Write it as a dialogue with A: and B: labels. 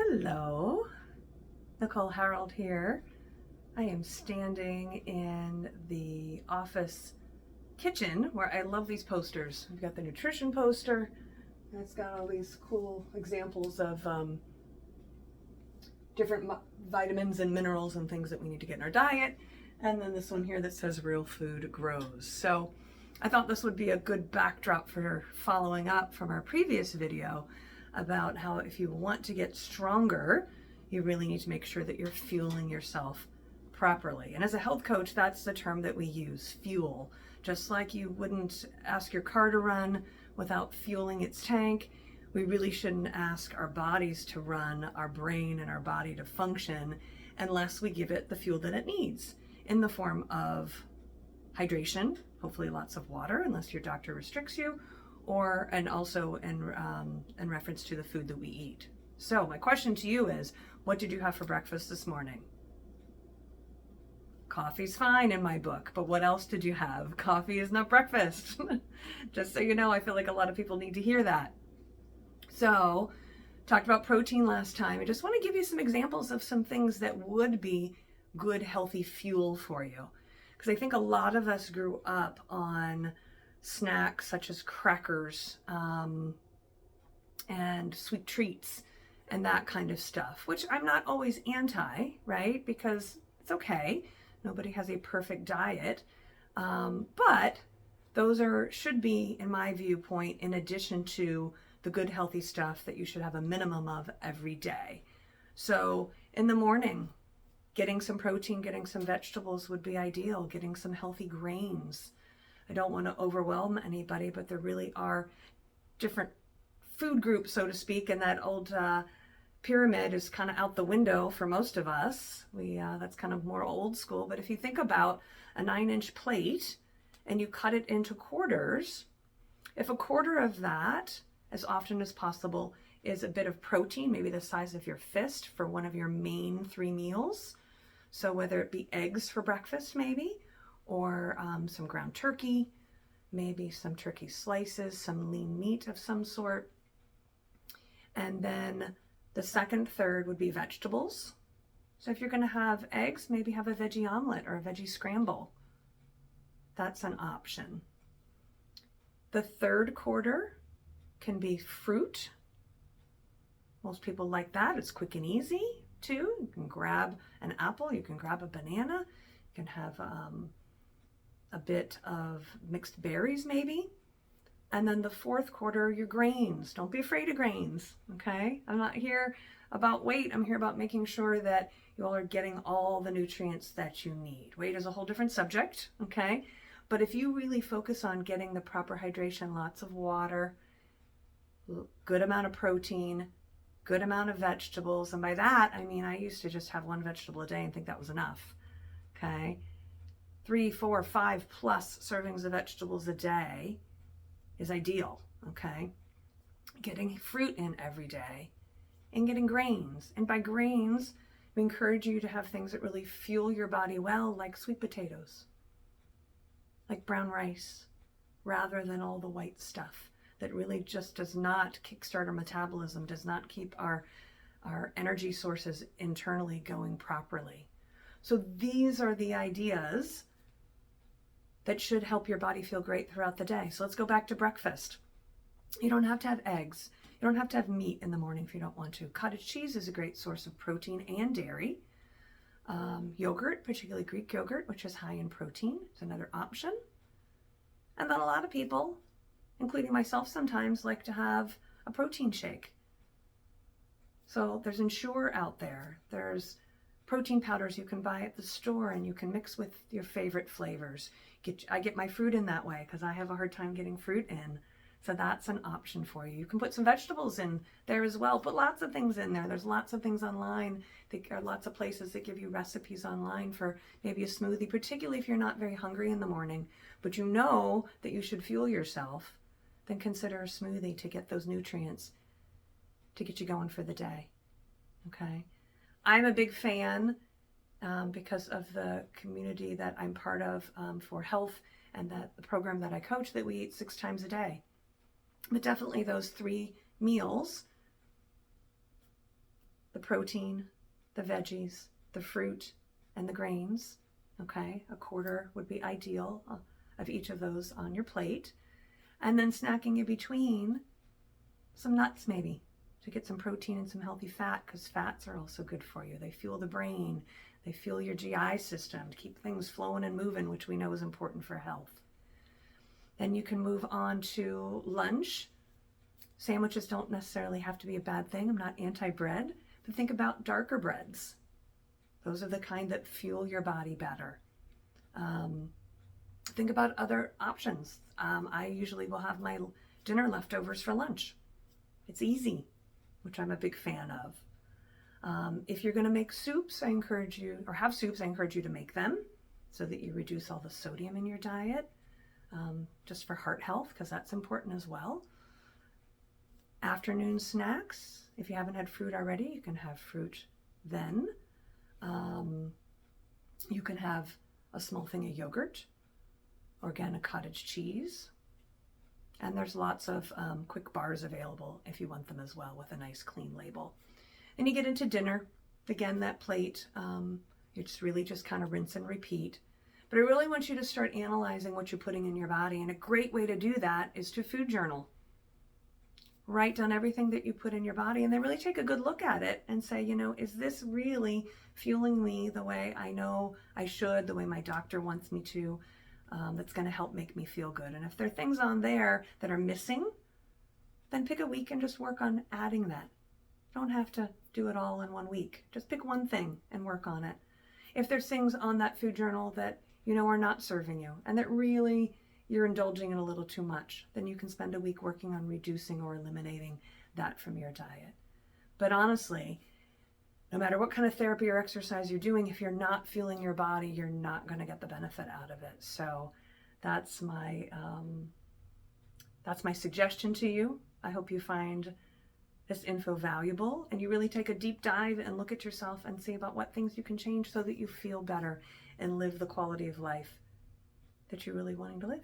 A: Hello, Nicole Harold here. I am standing in the office kitchen where I love these posters. We've got the nutrition poster, and it's got all these cool examples of different vitamins and minerals and things that we need to get in our diet. And then this one here that says real food grows. So I thought this would be a good backdrop for following up from our previous video about how if you want to get stronger, you really need to make sure that you're fueling yourself properly. And as a health coach, that's the term that we use, fuel. Just like you wouldn't ask your car to run without fueling its tank, we really shouldn't ask our bodies to run, our brain and our body to function, unless we give it the fuel that it needs in the form of hydration, hopefully lots of water, unless your doctor restricts you, and also in reference to the food that we eat. So my question to you is, what did you have for breakfast this morning? Coffee's fine in my book, but what else did you have? Coffee is not breakfast. Just so you know, I feel like a lot of people need to hear that. So, talked about protein last time. I just want to give you some examples of some things that would be good, healthy fuel for you. Because I think a lot of us grew up on snacks such as crackers and sweet treats and that kind of stuff, which I'm not always anti, right? Because it's okay. Nobody has a perfect diet. But those should be, in my viewpoint, in addition to the good, healthy stuff that you should have a minimum of every day. So in the morning, getting some protein, getting some vegetables would be ideal. Getting some healthy grains. I don't want to overwhelm anybody, but there really are different food groups, so to speak, and that old pyramid is kind of out the window for most of us. That's kind of more old school, but if you think about a 9-inch plate and you cut it into quarters, if a quarter of that, as often as possible, is a bit of protein, maybe the size of your fist for one of your main 3 meals, so whether it be eggs for breakfast maybe, or some ground turkey, maybe some turkey slices, some lean meat of some sort. And then the second third would be vegetables. So if you're going to have eggs, maybe have a veggie omelet or a veggie scramble. That's an option. The third quarter can be fruit. Most people like that. It's quick and easy too. You can grab an apple, you can grab a banana, you can have a bit of mixed berries maybe. And then the fourth quarter, your grains. Don't be afraid of grains, okay? I'm not here about weight. I'm here about making sure that you all are getting all the nutrients that you need. Weight is a whole different subject, okay? But if you really focus on getting the proper hydration, lots of water, good amount of protein, good amount of vegetables, and by that, I mean, I used to just have 1 vegetable a day and think that was enough, okay? 3, 4, 5 plus servings of vegetables a day is ideal, okay? Getting fruit in every day and getting grains. And by grains, we encourage you to have things that really fuel your body well, like sweet potatoes, like brown rice, rather than all the white stuff that really just does not kickstart our metabolism, does not keep our energy sources internally going properly. So these are the ideas that should help your body feel great throughout the day. So let's go back to breakfast. You don't have to have eggs. You don't have to have meat in the morning if you don't want to. Cottage cheese is a great source of protein and dairy. Yogurt, particularly Greek yogurt, which is high in protein, is another option. And then a lot of people, including myself sometimes, like to have a protein shake. So there's Ensure out there. There's protein powders you can buy at the store and you can mix with your favorite flavors. I get my fruit in that way because I have a hard time getting fruit in. So that's an option for you. You can put some vegetables in there as well. Put lots of things in there. There's lots of things online. There are lots of places that give you recipes online for maybe a smoothie, particularly if you're not very hungry in the morning, but you know that you should fuel yourself. Then consider a smoothie to get those nutrients to get you going for the day. Okay? I'm a big fan because of the community that I'm part of for health and that the program that I coach, that we eat 6 times a day. But definitely those 3 meals, the protein, the veggies, the fruit, and the grains. Okay, a quarter would be ideal of each of those on your plate. And then snacking in between, some nuts maybe, to get some protein and some healthy fat, because fats are also good for you. They fuel the brain, they fuel your GI system to keep things flowing and moving, which we know is important for health. Then you can move on to lunch. Sandwiches don't necessarily have to be a bad thing. I'm not anti-bread, but think about darker breads. Those are the kind that fuel your body better. Think about other options. I usually will have my dinner leftovers for lunch. It's easy, which I'm a big fan of. If you're going to make soups, I encourage you, or have soups, I encourage you to make them so that you reduce all the sodium in your diet, just for heart health, because that's important as well. Afternoon snacks, if you haven't had fruit already, you can have fruit then. You can have a small thing of yogurt, organic cottage cheese, and there's lots of quick bars available if you want them as well, with a nice clean label. And you get into dinner, again, that plate, it's really just kind of rinse and repeat. But I really want you to start analyzing what you're putting in your body, and a great way to do that is to food journal. Write down everything that you put in your body, and then really take a good look at it and say, is this really fueling me the way I know I should, the way my doctor wants me to, that's going to help make me feel good. And if there are things on there that are missing, then pick a week and just work on adding that. You don't have to do it all in 1 week. Just pick one thing and work on it. If there's things on that food journal that are not serving you and that really you're indulging in a little too much, then you can spend a week working on reducing or eliminating that from your diet. But honestly, no matter what kind of therapy or exercise you're doing, if you're not feeling your body, you're not going to get the benefit out of it. So that's my suggestion to you. I hope you find this info valuable and you really take a deep dive and look at yourself and see about what things you can change so that you feel better and live the quality of life that you're really wanting to live.